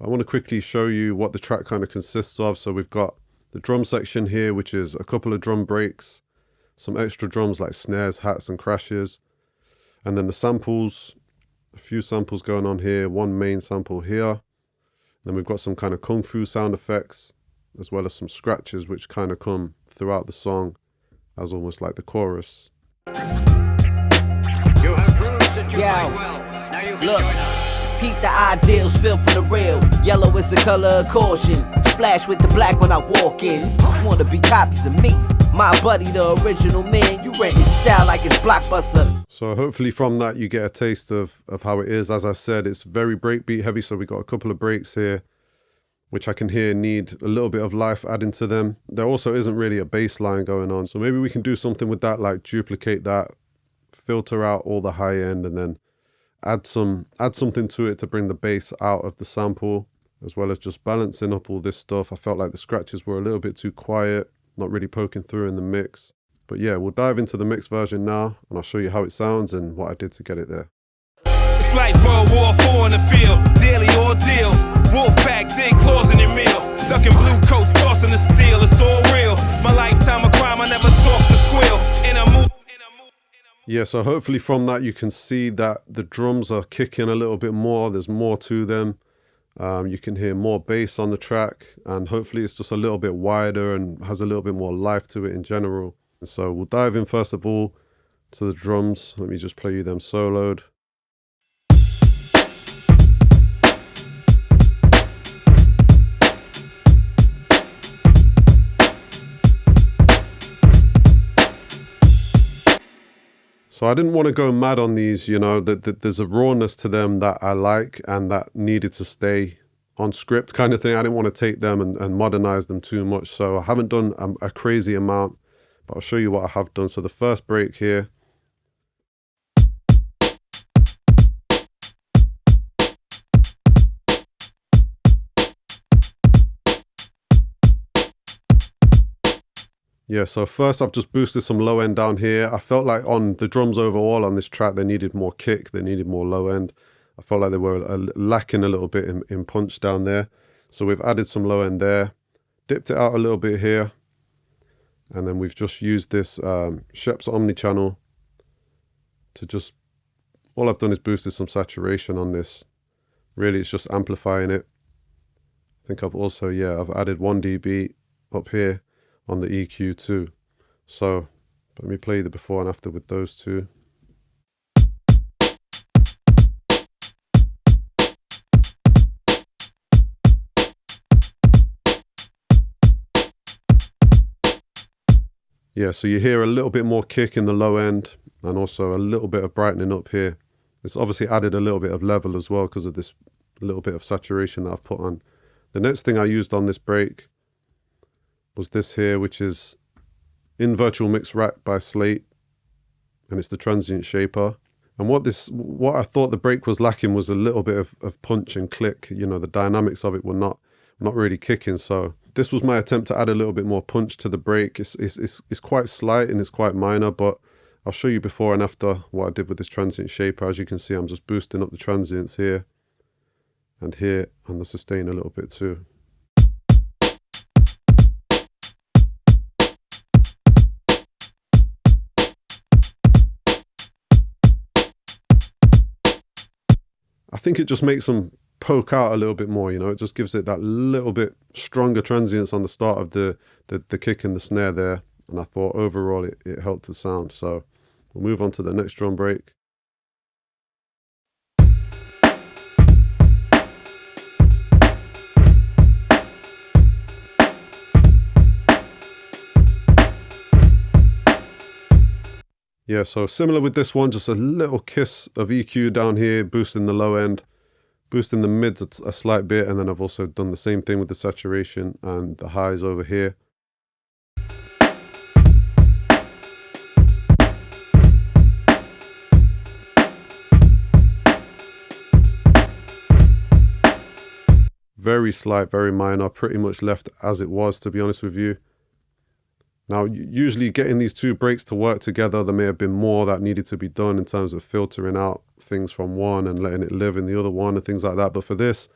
But I want to quickly show you what the track kind of consists of. So we've got the drum section here, which is a couple of drum breaks, some extra drums like snares, hats, and crashes. And then the samples, a few samples going on here, one main sample here. Then we've got some kind of kung fu sound effects, as well as some scratches which kind of come throughout the song as almost like the chorus. You have proved that you play well. Now you can join us. Peep the ideal, spill for the real. Yellow is the color of caution. Splash with the black when I walk in. You wanna be copies of me. My buddy, the original man. You rent his style like it's Blockbuster. So hopefully from that you get a taste of how it is. As I said, it's very breakbeat heavy, so we got a couple of breaks here which I can hear need a little bit of life adding to them. There also isn't really a bass line going on, so maybe we can do something with that, like duplicate that, filter out all the high end, and then add something to it to bring the bass out of the sample, as well as just balancing up all this stuff. I felt like the scratches were a little bit too quiet, not really poking through in the mix. But yeah, we'll dive into the mix version now, and I'll show you how it sounds and what I did to get it there. It's like World War IV in the field, daily ordeal. Wolf pack, dig claws in your meal. Ducking blue coats, tossing the steel, it's all real. My lifetime of crime, I never talk to squeal. In a move. Yeah, so hopefully from that you can see that the drums are kicking a little bit more. There's more to them. You can hear more bass on the track, and hopefully it's just a little bit wider and has a little bit more life to it in general. So we'll dive in first of all to the drums. Let me just play you them soloed. So I didn't want to go mad on these, you know, that there's a rawness to them that I like and that needed to stay on script kind of thing. I didn't want to take them and modernize them too much. So I haven't done a crazy amount, but I'll show you what I have done. So the first break here. Yeah, so first I've just boosted some low end down here. I felt like on the drums overall on this track, they needed more kick, they needed more low end. I felt like they were lacking a little bit in punch down there. So we've added some low end there, dipped it out a little bit here. And then we've just used this Sheps Omnichannel to just, all I've done is boosted some saturation on this. Really, it's just amplifying it. I think I've also, yeah, I've added 1 dB up here on the EQ too. So let me play the before and after with those two. Yeah, so you hear a little bit more kick in the low end and also a little bit of brightening up here. It's obviously added a little bit of level as well because of this little bit of saturation that I've put on. The next thing I used on this break was this here, which is in Virtual Mix Rack by Slate, and it's the Transient Shaper. And what I thought the break was lacking was a little bit of punch and click. You know, the dynamics of it were not really kicking. So this was my attempt to add a little bit more punch to the break. It's quite slight and it's quite minor, but I'll show you before and after what I did with this Transient Shaper. As you can see, I'm just boosting up the transients here and here, and the sustain a little bit too. I think it just makes them poke out a little bit more, you know, it just gives it that little bit stronger transients on the start of the kick and the snare there. And I thought overall it helped the sound. So we'll move on to the next drum break. Yeah, so similar with this one, just a little kiss of EQ down here, boosting the low end, boosting the mids a slight bit, and then I've also done the same thing with the saturation and the highs over here. Very slight, very minor, pretty much left as it was, to be honest with you. Now, usually getting these two breaks to work together, there may have been more that needed to be done in terms of filtering out things from one and letting it live in the other one and things like that. But for this,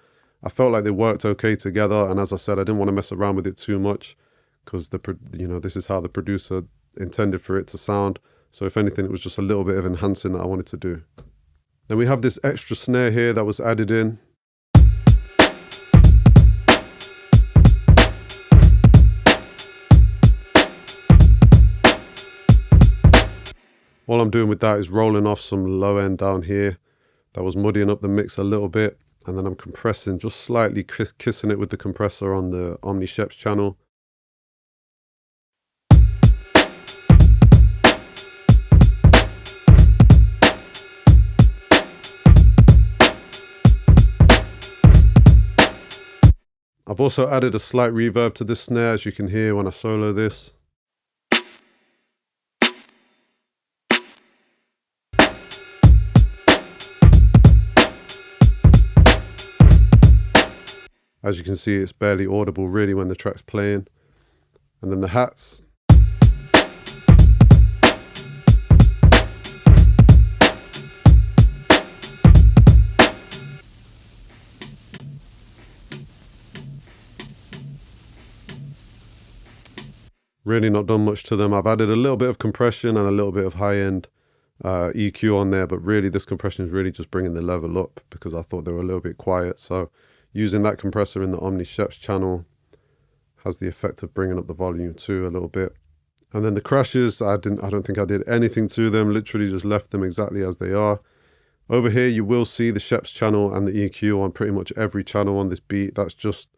I felt like they worked okay together. And as I said, I didn't want to mess around with it too much because this is how the producer intended for it to sound. So if anything, it was just a little bit of enhancing that I wanted to do. Then we have this extra snare here that was added in. All I'm doing with that is rolling off some low end down here. That was muddying up the mix a little bit. And then I'm compressing, just slightly kissing it with the compressor on the Omni Sheps channel. I've also added a slight reverb to this snare, as you can hear when I solo this. As you can see, it's barely audible really when the track's playing. And then the hats. Really not done much to them. I've added a little bit of compression and a little bit of high-end EQ on there, but really this compression is really just bringing the level up because I thought they were a little bit quiet. So using that compressor in the Omni Sheps channel has the effect of bringing up the volume too a little bit. And then the crashes, I don't think I did anything to them, literally just left them exactly as they are. Over here you will see the Sheps channel and the EQ on pretty much every channel on this beat. That's just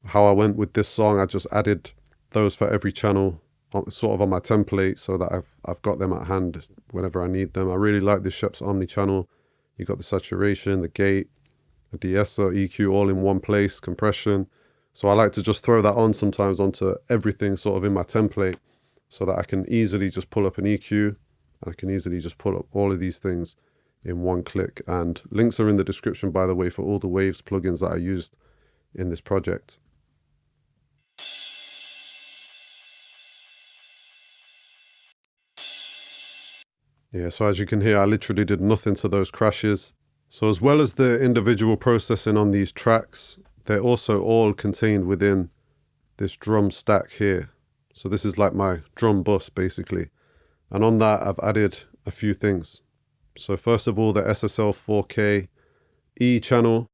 how I went with this song. I just added those for every channel sort of on my template so that I've got them at hand whenever I need them. I really like this Sheps Omni channel. You got the saturation, the gate, the de-esser, EQ all in one place, compression. So I like to just throw that on sometimes onto everything sort of in my template so that I can easily just pull up an EQ and I can easily just pull up all of these things in one click. And links are in the description, by the way, for all the Waves plugins that I used in this project. Yeah, so as you can hear, I literally did nothing to those crashes. So as well as the individual processing on these tracks, they're also all contained within this drum stack here. So this is like my drum bus basically. And on that, I've added a few things. So first of all, the SSL 4K E channel.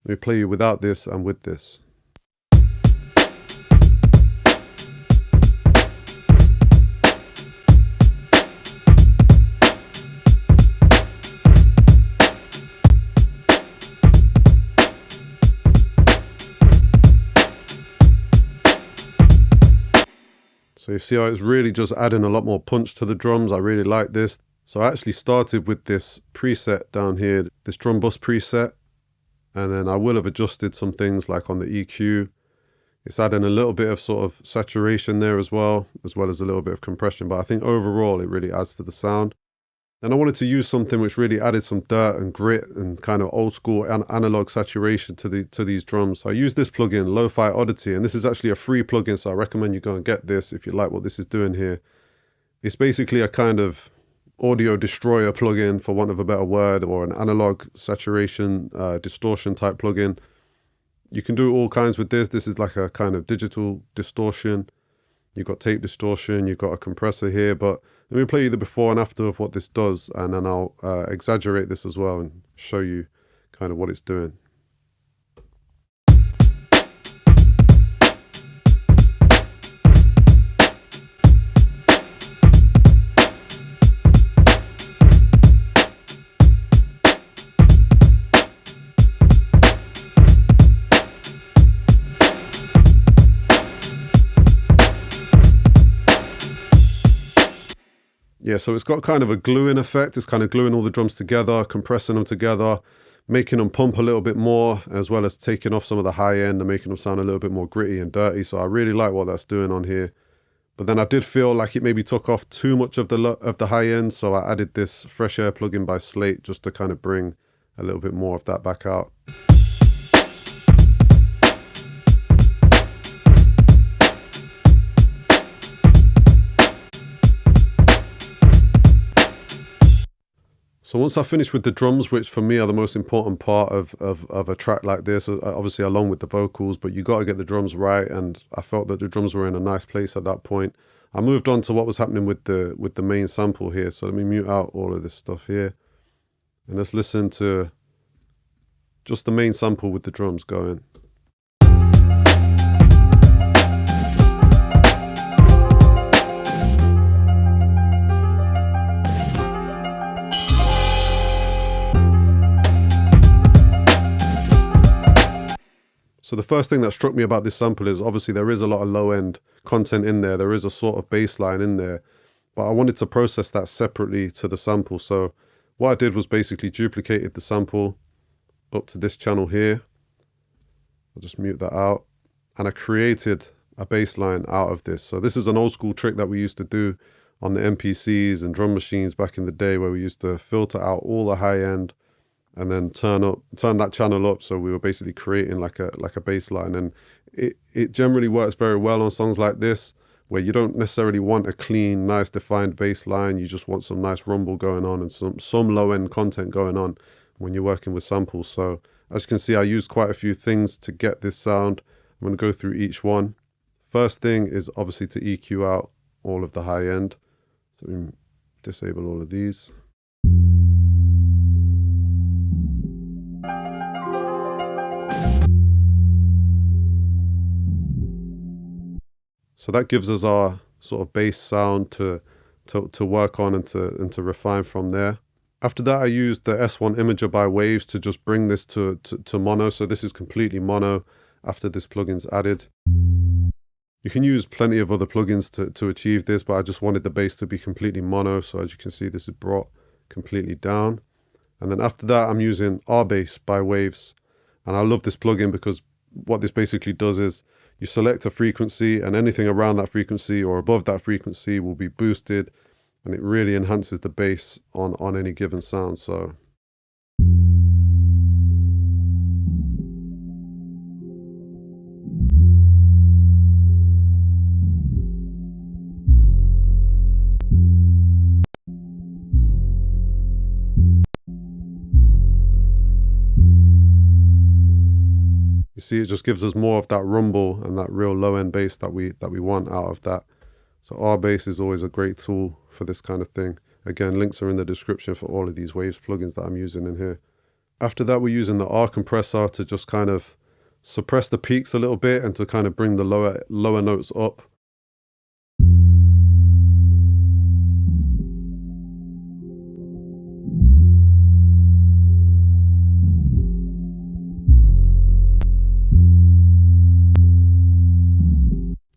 Let me play you without this and with this. So you see how it's really just adding a lot more punch to the drums. I really like this. So I actually started with this preset down here, this drum bus preset. And then I will have adjusted some things like on the EQ. It's adding a little bit of sort of saturation there as well as a little bit of compression. But I think overall it really adds to the sound. And I wanted to use something which really added some dirt and grit and kind of old school and analog saturation to these drums. So I used this plugin, Lo-Fi Oddity, and this is actually a free plugin, so I recommend you go and get this if you like what this is doing here. It's basically a kind of audio destroyer plugin, for want of a better word, or an analog saturation distortion type plugin. You can do all kinds with this. This is like a kind of digital distortion. You've got tape distortion, you've got a compressor here, but let me play you the before and after of what this does, and then I'll exaggerate this as well and show you kind of what it's doing. Yeah, so it's got kind of a gluing effect. It's kind of gluing all the drums together, compressing them together, making them pump a little bit more, as well as taking off some of the high end and making them sound a little bit more gritty and dirty. So I really like what that's doing on here. But then I did feel like it maybe took off too much of the high end. So I added this Fresh Air plugin by Slate just to kind of bring a little bit more of that back out. So once I finish with the drums, which for me are the most important part of a track like this, obviously along with the vocals, but you got to get the drums right, and I felt that the drums were in a nice place at that point. I moved on to what was happening with the main sample here. So let me mute out all of this stuff here, and let's listen to just the main sample with the drums going. So the first thing that struck me about this sample is obviously there is a lot of low end content in there. There is a sort of bass line in there, but I wanted to process that separately to the sample. So what I did was basically duplicated the sample up to this channel here. I'll just mute that out. And I created a bass line out of this. So this is an old school trick that we used to do on the MPCs and drum machines back in the day, where we used to filter out all the high end and then turn that channel up. So we were basically creating like a bass line, and it generally works very well on songs like this, where you don't necessarily want a clean, nice defined bass line. You just want some nice rumble going on and some low end content going on when you're working with samples. So as you can see, I used quite a few things to get this sound. I'm going to go through each one. First thing is obviously to EQ out all of the high end. So we disable all of these. So that gives us our sort of bass sound to work on and to refine from there. After that, I used the S1 Imager by Waves to just bring this to mono. So this is completely mono after this plugin's added. You can use plenty of other plugins to achieve this, but I just wanted the bass to be completely mono. So as you can see, this is brought completely down. And then after that, I'm using R-Bass by Waves. And I love this plugin because what this basically does is you select a frequency, and anything around that frequency or above that frequency will be boosted, and it really enhances the bass on any given sound. So you see, it just gives us more of that rumble and that real low end bass that we want out of that. So R-Bass is always a great tool for this kind of thing. Again, links are in the description for all of these Waves plugins that I'm using in here. After that, we're using the R compressor to just kind of suppress the peaks a little bit and to kind of bring the lower notes up.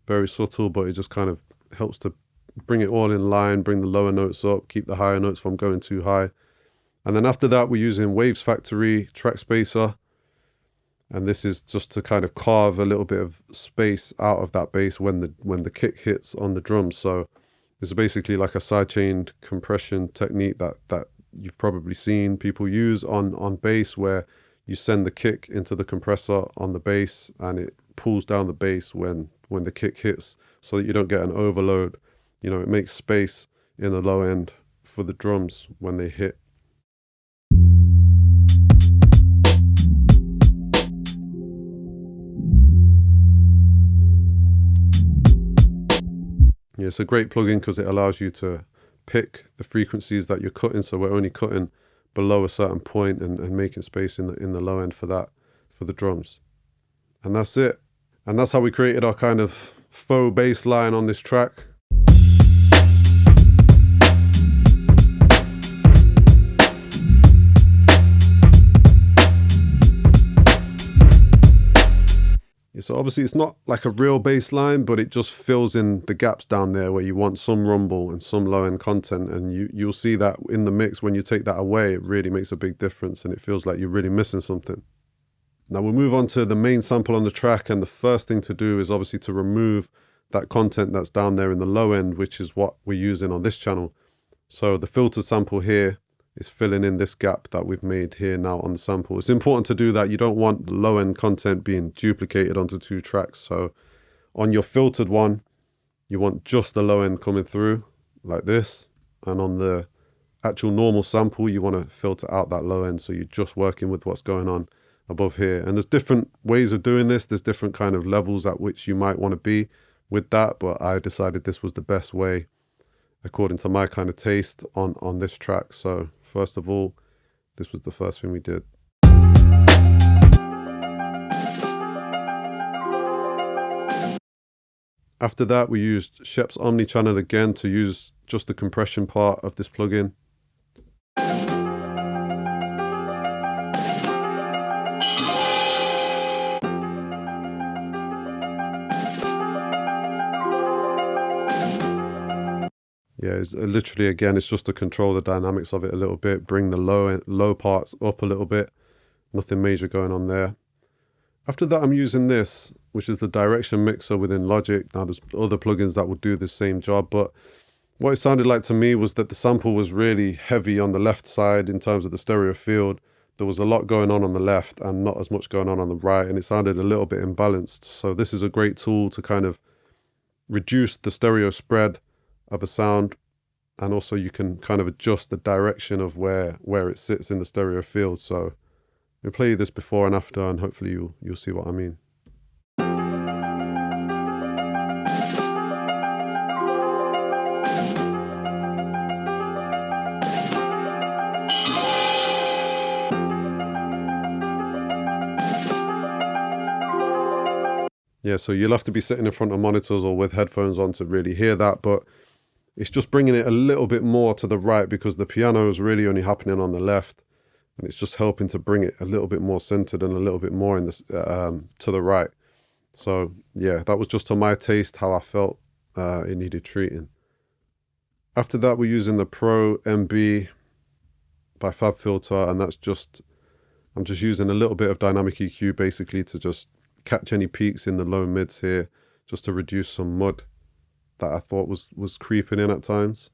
Very subtle, but it just kind of helps to bring it all in line, bring the lower notes up, keep the higher notes from going too high. And then after that, we're using Waves Factory Track Spacer. And this is just to kind of carve a little bit of space out of that bass when the kick hits on the drums. So this is basically like a sidechained compression technique that you've probably seen people use on bass, where you send the kick into the compressor on the bass and it pulls down the bass when the kick hits, so that you don't get an overload. You know, it makes space in the low end for the drums when they hit. Yeah, it's a great plugin because it allows you to pick the frequencies that you're cutting. So we're only cutting below a certain point and making space in the low end for the drums. And that's it. And that's how we created our kind of faux bass line on this track. Yeah, so obviously it's not like a real bass line, but it just fills in the gaps down there where you want some rumble and some low end content. And you'll see that in the mix, when you take that away, it really makes a big difference and it feels like you're really missing something. Now we'll move on to the main sample on the track, and the first thing to do is obviously to remove that content that's down there in the low end, which is what we're using on this channel. So the filter sample here is filling in this gap that we've made here now on the sample. It's important to do that. You don't want the low end content being duplicated onto two tracks. So on your filtered one, you want just the low end coming through like this, and on the actual normal sample, you want to filter out that low end, so you're just working with what's going on above here. And there's different ways of doing this. There's different kind of levels at which you might want to be with that, but I decided this was the best way according to my kind of taste on this track. So first of all, this was the first thing we did. After that, we used Shep's Omnichannel again to use just the compression part of this plugin. Yeah, it's literally, again, it's just to control the dynamics of it a little bit, bring the low parts up a little bit. Nothing major going on there. After that, I'm using this, which is the direction mixer within Logic. Now, there's other plugins that will do the same job, but what it sounded like to me was that the sample was really heavy on the left side in terms of the stereo field. There was a lot going on the left and not as much going on the right, and it sounded a little bit imbalanced. So this is a great tool to kind of reduce the stereo spread of a sound, and also you can kind of adjust the direction of where it sits in the stereo field. So I'll play you this before and after, and hopefully you'll see what I mean. Yeah, so you'll have to be sitting in front of monitors or with headphones on to really hear that, but it's just bringing it a little bit more to the right because the piano is really only happening on the left, and it's just helping to bring it a little bit more centered and a little bit more in this to the right. So yeah, that was just to my taste, how I felt it needed treating. After that, we're using the Pro MB by FabFilter, and I'm just using a little bit of dynamic EQ basically to just catch any peaks in the low mids here, just to reduce some mud that I thought was creeping in at times.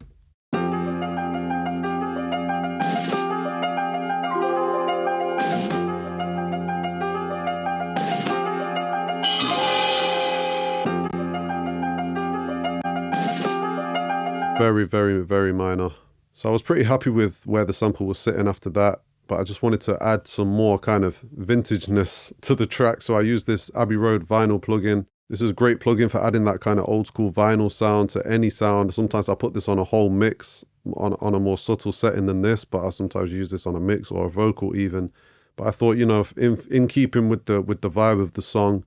Very, very, very minor. So I was pretty happy with where the sample was sitting after that, but I just wanted to add some more kind of vintageness to the track. So I used this Abbey Road vinyl plugin. This is a great plugin for adding that kind of old school vinyl sound to any sound. Sometimes I put this on a whole mix on a more subtle setting than this, but I sometimes use this on a mix or a vocal even. But I thought, you know, in keeping with the vibe of the song,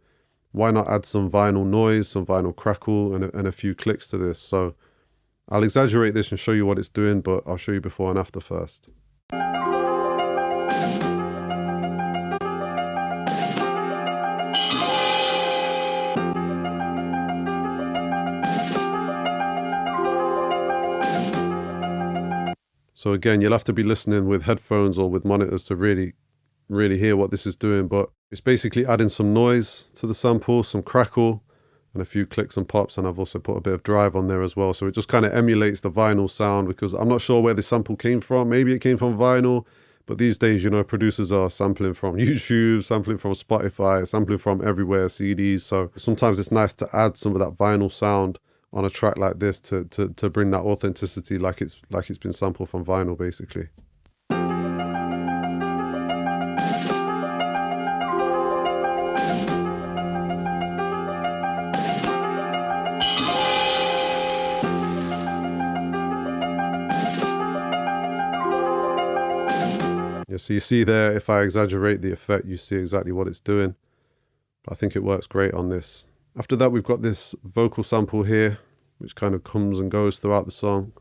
why not add some vinyl noise, some vinyl crackle, and a few clicks to this. So I'll exaggerate this and show you what it's doing, but I'll show you before and after first. So again, you'll have to be listening with headphones or with monitors to really hear what this is doing, but it's basically adding some noise to the sample, some crackle, and a few clicks and pops, and I've also put a bit of drive on there as well. So it just kind of emulates the vinyl sound, because I'm not sure where this sample came from. Maybe it came from vinyl, but these days, you know, producers are sampling from YouTube, sampling from Spotify, sampling from everywhere, CDs. So sometimes it's nice to add some of that vinyl sound on a track like this to bring that authenticity, like it's been sampled from vinyl, basically. Yeah, so you see there, if I exaggerate the effect, you see exactly what it's doing. But I think it works great on this. After that, we've got this vocal sample here, which kind of comes and goes throughout the song.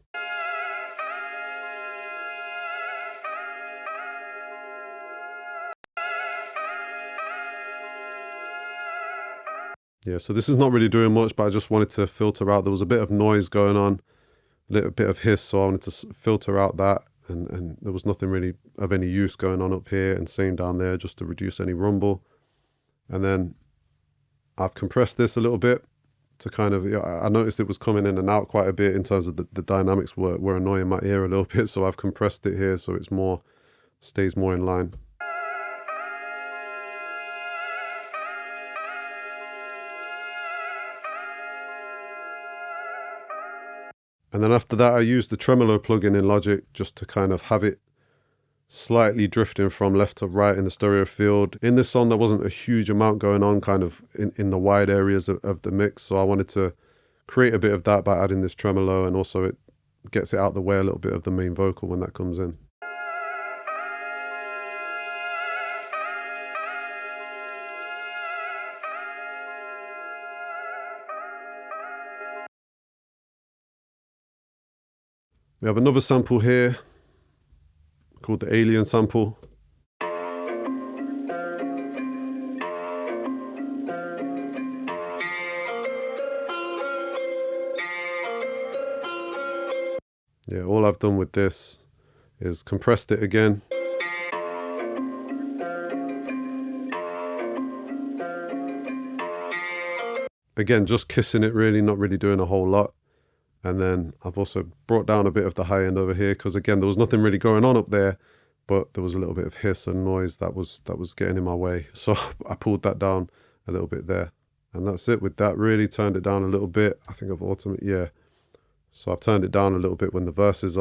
Yeah, so this is not really doing much, but I just wanted to filter out. There was a bit of noise going on, a little bit of hiss, so I wanted to filter out that. And there was nothing really of any use going on up here, and same down there, just to reduce any rumble. And then I've compressed this a little bit to kind of, I noticed it was coming in and out quite a bit in terms of the dynamics were annoying my ear a little bit. So I've compressed it here so it's stays more in line. And then after that, I used the tremolo plugin in Logic just to kind of have it slightly drifting from left to right in the stereo field. In this song, there wasn't a huge amount going on kind of in the wide areas of the mix. So I wanted to create a bit of that by adding this tremolo, and also it gets it out the way a little bit of the main vocal when that comes in. We have another sample here called the Alien sample. Yeah, all I've done with this is compressed it again. Again, just kissing it really, not really doing a whole lot. And then I've also brought down a bit of the high end over here because again, there was nothing really going on up there, but there was a little bit of hiss and noise that was getting in my way. So I pulled that down a little bit there. And that's it with that, really turned it down a little bit. I think yeah. So I've turned it down a little bit when the vocals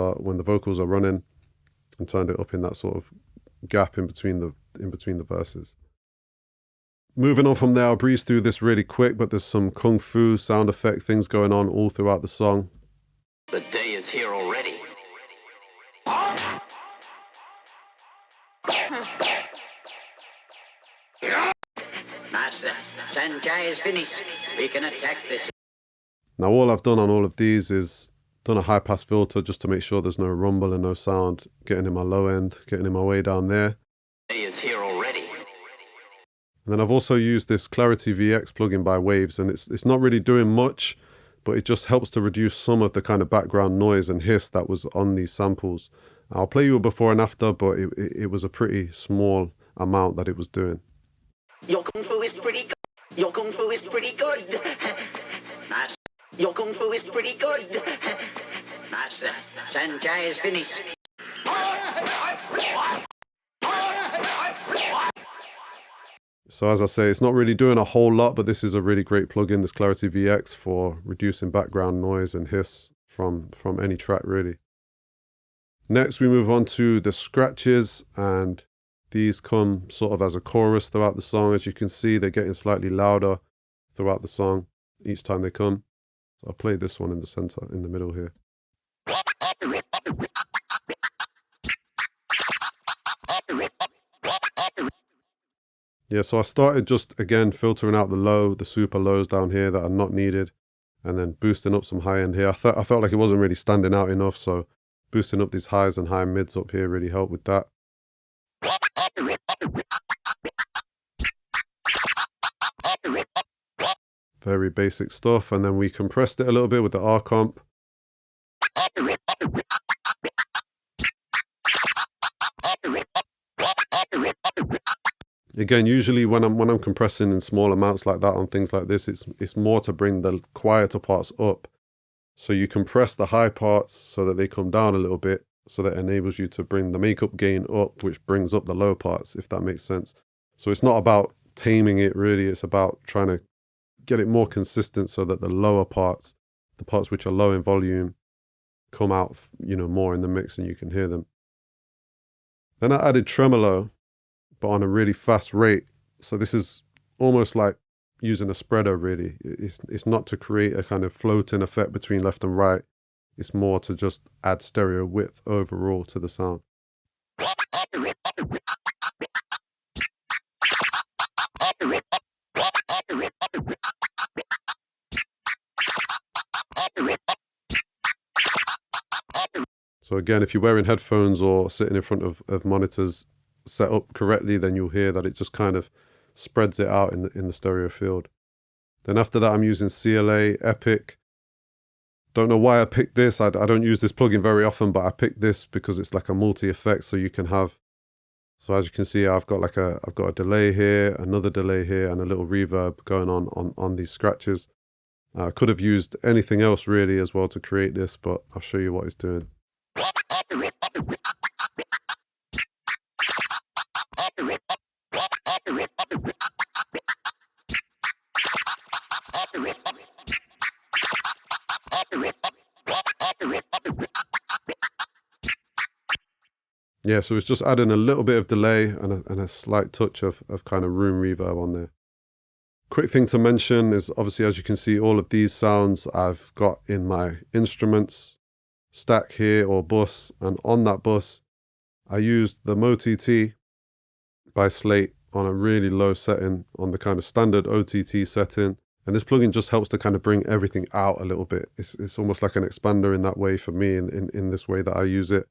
are running, and turned it up in that sort of gap in between the verses. Moving on from there, I'll breeze through this really quick, but there's some kung fu sound effect things going on all throughout the song. The day is here already. Master, Sanjay is finished. We can attack this. Now all I've done on all of these is done a high pass filter just to make sure there's no rumble and no sound getting in my low end, getting in my way down there. The day is here already. And then I've also used this Clarity VX plugin by Waves, and it's not really doing much, but it just helps to reduce some of the kind of background noise and hiss that was on these samples. I'll play you a before and after, but it was a pretty small amount that it was doing. Your kung fu is pretty good. Your kung fu is pretty good. Master, Your kung fu is pretty good. Master, Sanjay is finished. So as I say, it's not really doing a whole lot, but this is a really great plugin, this Clarity VX, for reducing background noise and hiss from any track really. Next we move on to the scratches, and these come sort of as a chorus throughout the song. As you can see, they're getting slightly louder throughout the song each time they come. So I'll play this one in the center, in the middle here. Yeah, so I started just, again, filtering out the super lows down here that are not needed, and then boosting up some high end here. I felt like it wasn't really standing out enough, so boosting up these highs and high mids up here really helped with that. Very basic stuff, and then we compressed it a little bit with the R comp. Again, usually when I'm compressing in small amounts like that on things like this, it's more to bring the quieter parts up. So you compress the high parts so that they come down a little bit, so that enables you to bring the makeup gain up, which brings up the low parts, if that makes sense. So it's not about taming it really, it's about trying to get it more consistent so that the lower parts, the parts which are low in volume, come out, more in the mix and you can hear them. Then I added tremolo, but on a really fast rate. So this is almost like using a spreader really. It's not to create a kind of floating effect between left and right. It's more to just add stereo width overall to the sound. So again, if you're wearing headphones or sitting in front of monitors set up correctly, then you'll hear that it just kind of spreads it out in the stereo field. Then after that, I'm using CLA Epic. Don't know why I picked this. I don't use this plugin very often, but I picked this because it's like a multi-effect, so you can have. So as you can see, I've got a delay here, another delay here, and a little reverb going on these scratches. I could have used anything else really as well to create this, but I'll show you what it's doing. Yeah, so it's just adding a little bit of delay and a slight touch of kind of room reverb on there. Quick thing to mention is obviously, as you can see, all of these sounds I've got in my instruments stack here or bus, and on that bus I used the MoTT by Slate on a really low setting on the kind of standard OTT setting, and this plugin just helps to kind of bring everything out a little bit. It's almost like an expander in that way for me in this way that I use it.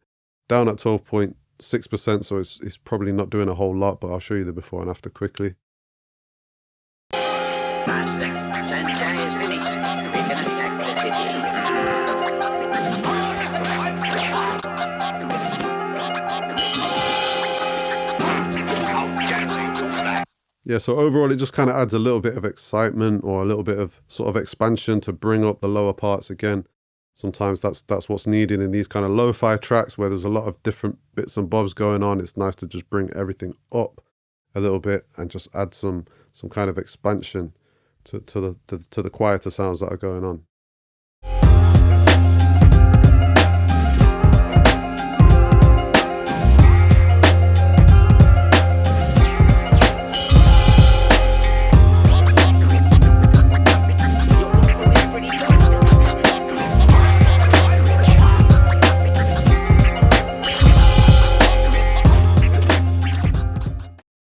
Down at 12.6%, so it's probably not doing a whole lot, but I'll show you the before and after quickly. Yeah, so overall it just kind of adds a little bit of excitement or a little bit of sort of expansion to bring up the lower parts again. Sometimes that's what's needed in these kind of lo-fi tracks where there's a lot of different bits and bobs going on. It's nice to just bring everything up a little bit and just add some kind of expansion to the quieter sounds that are going on.